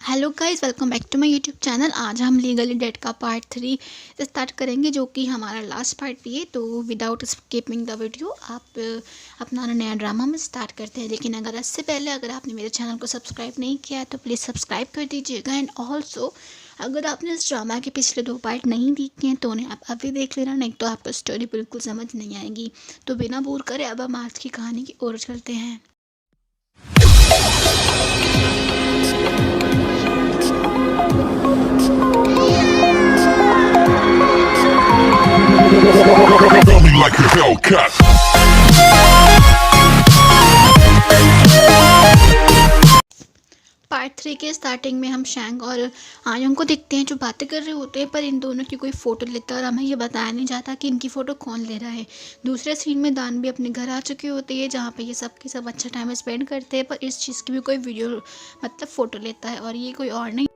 Hello guys, welcome back to my YouTube channel. आज हम legally dead का part 3 start करेंगे, जो कि हमारा लास्ट पार्ट भी है। तो विदाउट स्किपिंग द वीडियो आप अपना नया ड्रामा में स्टार्ट करते हैं। लेकिन अगर इससे पहले अगर आपने मेरे चैनल को सब्सक्राइब नहीं किया है तो प्लीज़ सब्सक्राइब कर दीजिएगा। एंड ऑल्सो अगर आपने इस ड्रामा के पिछले 2 पार्ट नहीं देखे हैं तो उन्हें आप अभी देख लेना, नहीं तो आपको स्टोरी बिल्कुल समझ नहीं आएगी। तो बिना बोर करे अब हम आज की कहानी की ओर चलते हैं। Feel me like a Hellcat. Part 3 के स्टार्टिंग में हम शैंग और आयोंग को देखते हैं जो बातें कर रहे होते हैं, पर इन दोनों की कोई फ़ोटो लेता है और हमें ये बताया नहीं जाता कि इनकी फ़ोटो कौन ले रहा है। दूसरे सीन में दान भी अपने घर आ चुकी होती है, जहाँ पे ये सब के सब अच्छा टाइम स्पेंड करते हैं, पर इस चीज़ की भी कोई वीडियो मतलब फ़ोटो लेता है। और ये कोई और नहीं,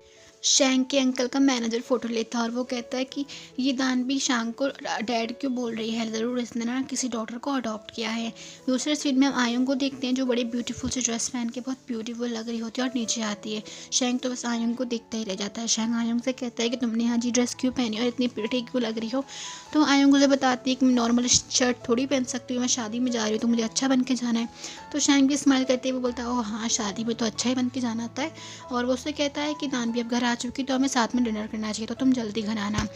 शैंग के अंकल का मैनेजर फ़ोटो लेता है और वो कहता है कि ये दानवी शैंग को डैड क्यों बोल रही है, ज़रूर इसने ना किसी डॉटर को अडॉप्ट किया है। दूसरे सीन में हम आयोंग को देखते हैं जो बड़ी ब्यूटीफुल से ड्रेस पहन के बहुत ब्यूटीफुल लग रही होती है और नीचे आती है। शैंग तो बस आयोंग को देखता ही रह जाता है। शैंग आयोंग से कहता है कि तुमने यहाँ जी ड्रेस क्यों पहनी और इतनी प्रिटी क्यों लग रही हो। तो आयोंग उसे बताती है कि मैं नॉर्मल शर्ट थोड़ी पहन सकती हूँ, मैं शादी में जा रही हूँ तो मुझे अच्छा बन के जाना है। तो शैंग भी स्माइल करते हुए बोलता है ओह हाँ, शादी में तो अच्छा ही बन के जाना होता है। और वो उससे कहता है कि दानवी अब घर आ चुकी तो हमें साथ में डिनर करना चाहिए, तो तुम जल्दी घर आना।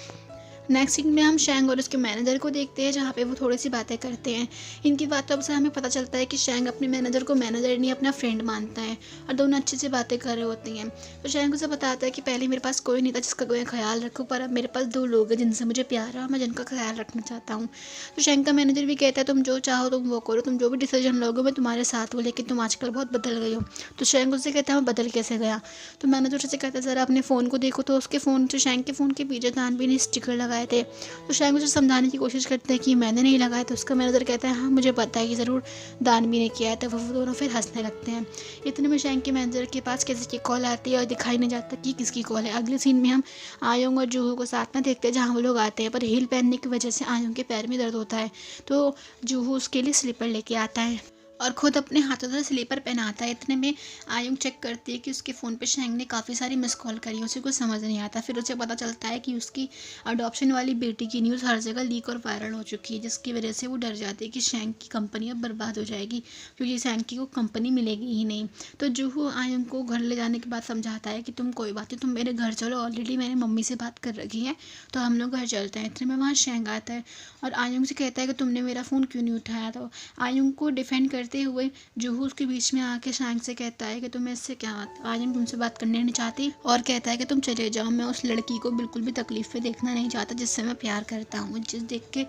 नेक्स्ट सीन में हम शैंग और उसके मैनेजर को देखते हैं, जहाँ पे वो थोड़ी सी बातें करते हैं। इनकी बातों से हमें पता चलता है कि शैंग अपने मैनेजर को मैनेजर नहीं अपना फ्रेंड मानता है और दोनों अच्छे से बातें कर रहे होती हैं। तो शैंग उसे बताता है कि पहले मेरे पास कोई नहीं था जिसका कोई ख्याल रखूँ, पर अब मेरे पास 2 लोग हैं जिनसे मुझे प्यार है और मैं जिनका ख्याल रखना चाहता हूँ। तो शैंग का मैनेजर भी कहता है तुम जो चाहो तुम वो करो, तुम जो भी डिसीजन लोगे मैं तुम्हारे साथ हूँ, लेकिन तुम आजकल बहुत बदल गई हो। तो शैंग उससे कहता है मैं बदल कैसे गया। तो मैनेजर उससे कहता है ज़रा अपने फ़ोन को देखो। तो उसके फ़ोन से शैंग के फ़ोन के पीछे दानवी ने स्टिकर लगाए थे। तो शैंग उसे समझाने की कोशिश करते हैं कि मैंने नहीं लगाया। तो उसका मैनेजर कहता है हाँ मुझे पता है कि ज़रूर दानवी ने किया है। तो वो दोनों फिर हंसने लगते हैं। इतने में शैंग के मैनेजर के पास किसी की कॉल आती है और दिखाई नहीं जाता कि किसकी कॉल है। अगले सीन में हम आयोंग और जूहू को साथ में देखते हैं, जहाँ वो लोग आते हैं, पर हील पहनने की वजह से आयोंग के पैर में दर्द होता है। तो जूहू उसके लिए स्लीपर लेके आता है और ख़ुद अपने हाथों से स्लीपर पहनाता है। इतने में आयुंग चेक करती है कि उसके फ़ोन पे शैंग ने काफ़ी सारी मिस कॉल करी है। उसे कुछ समझ नहीं आता। फिर उसे पता चलता है कि उसकी अडॉप्शन वाली बेटी की न्यूज़ हर जगह लीक और वायरल हो चुकी है, जिसकी वजह से वो डर जाती है कि शैंग की कंपनी अब बर्बाद हो जाएगी, क्योंकि शैंग की को कंपनी मिलेगी ही नहीं। तो जूहू आयुंग को घर ले जाने के बाद समझाता है कि तुम कोई बात नहीं, तुम मेरे घर चलो, ऑलरेडी मैंने मम्मी से बात कर रखी है, तो हम लोग घर चलते हैं। इतने में वहाँ शैंग आता है और आयुंग से कहता है कि तुमने मेरा फ़ोन क्यों नहीं उठाया। तो आयुंग को डिफेंड करते हुए जूहू उसके बीच में आके शैंग से कहता है कि तुम्हें इससे क्या बात, आयुंग तुमसे बात करने नहीं चाहती और कहता है कि तुम चले जाओ, मैं उस लड़की को बिल्कुल भी तकलीफ में देखना नहीं चाहता जिससे मैं प्यार करता हूँ। जिस देख के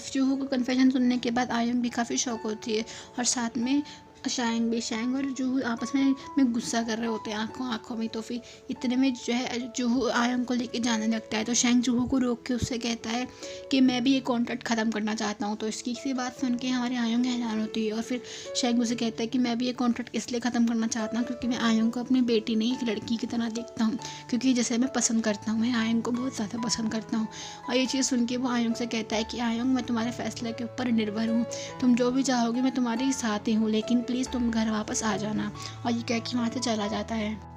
जूहू को कन्फेशन सुनने के बाद आयुंग भी काफ़ी शौक होती है और साथ में शैंग और जूहू आपस में गुस्सा कर रहे होते हैं आंखों आंखों में। तो फिर इतने में जो है जूहू आयुंग को लेके जाने लगता है। तो शैंग जूहू को रोक के उससे कहता है कि मैं भी ये कॉन्ट्रैक्ट ख़त्म करना चाहता हूँ। तो इसकी सी बात सुन के हमारे आयुंग हैरान होती है और फिर शैंग उसे कहता है कि मैं भी ये कॉन्ट्रैक्ट इसलिए ख़त्म करना चाहता हूँ क्योंकि मैं आयुंग को अपनी बेटी नहीं एक लड़की की तरह देखता हूँ, क्योंकि जैसे मैं पसंद करता हूँ, मैं आयुंग को बहुत ज़्यादा पसंद करता हूँ। और ये चीज़ सुन के वो आयुंग से कहता है कि आयुंग मैं तुम्हारे फैसले के ऊपर निर्भर हूँ, तुम जो भी चाहोगे मैं तुम्हारे साथ ही हूँ, लेकिन प्लीज़ तुम घर वापस आ जाना। और ये कह के वहाँ से चला जाता है।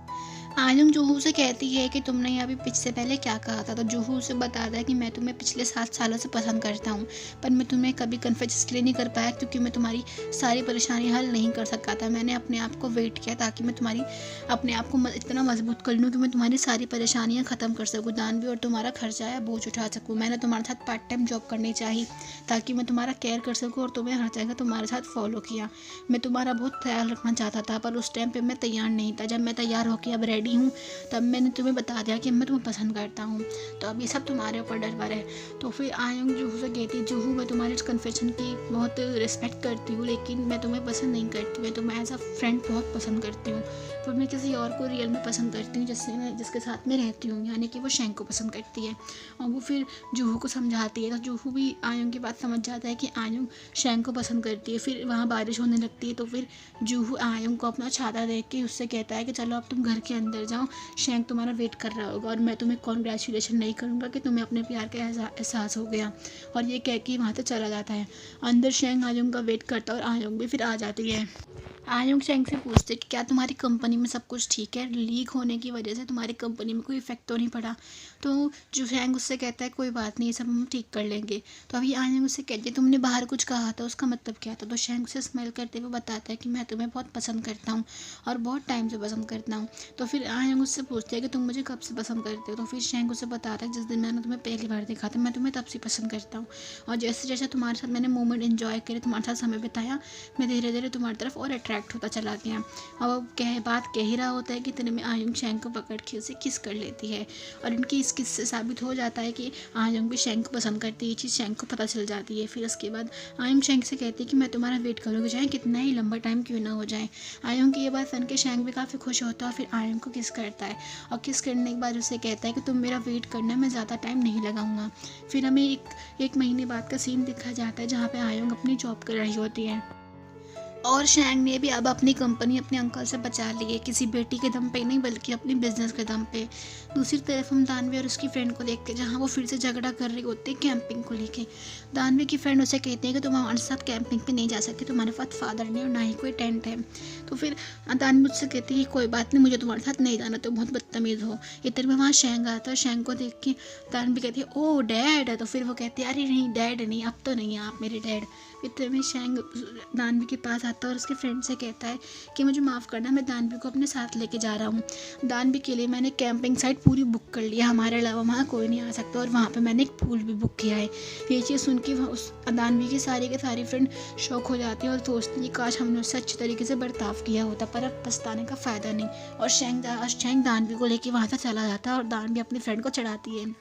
आयुंग जूहू से कहती है कि तुमने अभी से पहले क्या कहा था। तो जूहू उसे बताता है कि मैं तुम्हें पिछले 7 सालों से पसंद करता हूँ, पर मैं तुम्हें कभी कन्फेस इसलिए नहीं कर पाया क्योंकि मैं तुम्हारी सारी परेशानी हल नहीं कर सका था। मैंने अपने आप को वेट किया ताकि मैं तुम्हारी अपने आप को इतना मजबूत कर लूँ कि मैं तुम्हारी सारी परेशानियाँ ख़त्म कर सकूँ, दानवी और तुम्हारा खर्चा या बोझ उठा सकूँ। मैंने तुम्हारे साथ पार्ट टाइम जॉब करनी चाहिए ताकि मैं तुम्हारा केयर कर सकूँ और तुम्हें हर जगह तुम्हारे साथ फॉलो किया। मैं तुम्हारा बहुत ख्याल रखना चाहता था, पर उस टाइम पर मैं तैयार नहीं था। जब मैं तैयार होकर अब रेडी हूँ तब मैंने तुम्हें बता दिया कि मैं तुम्हें पसंद करता हूँ, तो अब ये सब तुम्हारे ऊपर निर्भर है। तो फिर आयुंग जूहू से कहती जूहू मैं तुम्हारे इस कन्फेशन की बहुत रिस्पेक्ट करती हूँ, लेकिन मैं तुम्हें पसंद नहीं करती, मैं तुम्हें एज अ फ्रेंड बहुत पसंद करती हूँ, पर मैं किसी और को रियल में पसंद करती हूँ जिसके साथ में रहती हूँ, यानी कि वो शैंग को पसंद करती है। और वो फिर जूहू को समझाती है। तो जूहू भी आयुंग की बात समझ जाता है कि आयुंग शैंग को पसंद करती है। फिर वहाँ बारिश होने लगती है, तो फिर जूहू आयुंग को अपना छाता देख के उससे कहता है कि चलो अब तुम घर के अंदर जाओ, शैंग तुम्हारा वेट कर रहा होगा और मैं तुम्हें कॉन्ग्रेचुलेशन नहीं करूँगा कि तुम्हें अपने प्यार का एहसास हो गया। और ये कह के वहाँ से चला जाता है। अंदर शैंग आयुंग का वेट करता है और आयुंग भी फिर आ जाती है। आयोंग चैंग से पूछते कि क्या तुम्हारी कंपनी में सब कुछ ठीक है, लीक होने की वजह से तुम्हारी कंपनी में कोई इफेक्ट तो नहीं पड़ा। तो जो चैंग उससे कहता है कोई बात नहीं, ये सब हम ठीक कर लेंगे। तो अभी आयोंग उससे कहती है तुमने बाहर कुछ कहा था, उसका मतलब क्या था। तो चैंग उसे स्माइल करते हुए बताता है कि मैं तुम्हें बहुत पसंद करता हूँ और बहुत टाइम से पसंद करता हूँ। तो फिर आयोंग उससे पूछते हैं कि तुम मुझे कब से पसंद करते हो। तो फिर चैंग उसे बताता है जिस दिन मैंने तुम्हें पहली बार देखा था मैं तुम्हें तब से पसंद करता हूँ, और जैसे जैसे तुम्हारे साथ मैंने मोमेंट इन्जॉय करे, तुम्हारे साथ समय बिताया, मैं धीरे धीरे तुम्हारी तरफ और अट्रैक्ट होता चला गया। अब बात कह ही रहा होता है कि इतने में आयुंग शैंग को पकड़ के उसे किस कर लेती है, और इनकी इस किस से साबित हो जाता है कि आयुंग भी शैंग को पसंद करती है। ये चीज़ शैंग को पता चल जाती है। फिर उसके बाद आयुंग शैंग से कहती है कि मैं तुम्हारा वेट करूँगी, चाहे कितना ही लंबा टाइम क्यों ना हो जाए। आयुंग की ये बात सुन के शैंग भी काफ़ी खुश होता है और फिर आयुंग को किस करता है, और किस करने के बाद उसे कहता है कि तुम मेरा वेट करना, मैं ज़्यादा टाइम नहीं लगाऊंगा। फिर हमें एक महीने बाद का सीन दिखा जाता है जहाँ पे आयुंग अपनी जॉब कर रही होती है, और शैंग ने भी अब अपनी कंपनी अपने अंकल से बचा ली है, किसी बेटी के दम पे नहीं बल्कि अपनी बिजनेस के दम पे। दूसरी तरफ हम दानवी और उसकी फ्रेंड को देखते हैं जहाँ वो फिर से झगड़ा कर रही होती है कैंपिंग को लेके। दानवी की फ्रेंड उसे कहती है कि तुम हमारे साथ कैंपिंग पे नहीं जा सकती, तुम्हारे पास फादर नहीं और ना ही कोई टेंट है। तो फिर दानवी मुझसे कहती है कि कोई बात नहीं, मुझे तुम्हारे साथ नहीं जाना, तुम बहुत बदतमीज़ हो। इतने में वहाँ शैंग आता है, शैंग को देख के दानवी कहती है ओ डैड। तो फिर वो कहती है अरे नहीं डैड नहीं, अब तो नहीं है आप मेरे डैड। इतने में शैंग दानवी के पास आता है और उसके फ्रेंड से कहता है कि मुझे माफ़ करना, मैं दानवी को अपने साथ लेके जा रहा हूँ। दानवी के लिए मैंने कैंपिंग साइट पूरी बुक कर लिया, हमारे अलावा वहाँ कोई नहीं आ सकता, और वहाँ पे मैंने एक पूल भी बुक किया है। ये चीज़ सुन के उस दानवी की सारी के सारी फ्रेंड शौक हो जाती है और सोचती है काश हमने उससे अच्छे तरीके से बर्ताव किया होता, पर अब पछताने का फ़ायदा नहीं। और शैंग दानवी को लेके वहाँ से चला जाता है और दानवी अपनी फ्रेंड को चढ़ाती है,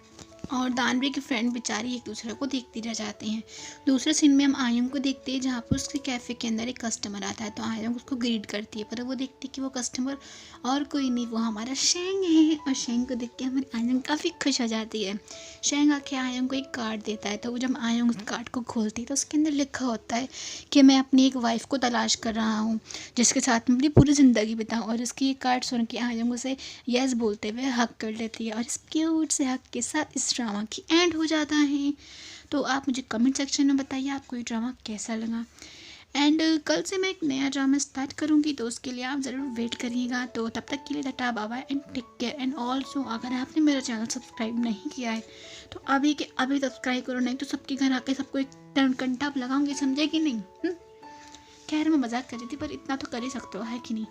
और दानवी की फ्रेंड बेचारी एक दूसरे को देखती रह जाती हैं। दूसरे सीन में हम आयुंग को देखते हैं जहाँ पर उसके कैफ़े के अंदर एक कस्टमर आता है। तो आयुंग उसको ग्रीट करती है, पर वो देखती है कि वो कस्टमर और कोई नहीं, वो हमारा शैंग है। और शैंग को देख के हमारी आयुंग काफ़ी खुश हो जाती है। शैंग आके आयुंग को एक कार्ड देता है, तो वो जब आयुंग उस कार्ड को खोलती है तो उसके अंदर लिखा होता है कि मैं अपनी एक वाइफ को तलाश कर रहा हूँ जिसके साथ मैं अपनी पूरी ज़िंदगी बिताऊँ। और इसकी ये कार्ड सुन के आयुंग उसे यस बोलते हुए हक कर लेती है, और इस क्यूट से हक के साथ इस ड्रामा की एंड हो जाता है। तो आप मुझे कमेंट सेक्शन में बताइए आपको ये ड्रामा कैसा लगा। एंड कल से मैं एक नया ड्रामा स्टार्ट करूँगी, तो उसके लिए आप ज़रूर वेट करिएगा। तो तब तक के लिए tata bye bye and take care. And also अगर आपने मेरा चैनल सब्सक्राइब नहीं किया है तो अभी के अभी सब्सक्राइब करो, नहीं तो सबके घर आके सबको एक घंटा लगाऊंगी, समझे कि नहीं। खैर मैं मजाक कर रही थी, पर इतना तो कर ही सकते हो है कि नहीं।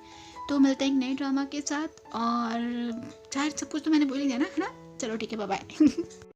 तो मिलते हैं एक नए ड्रामा के साथ, और शायद सब कुछ तो मैंने बोल ही दिया ना, है ना। चलो ठीक है, बाय बाय।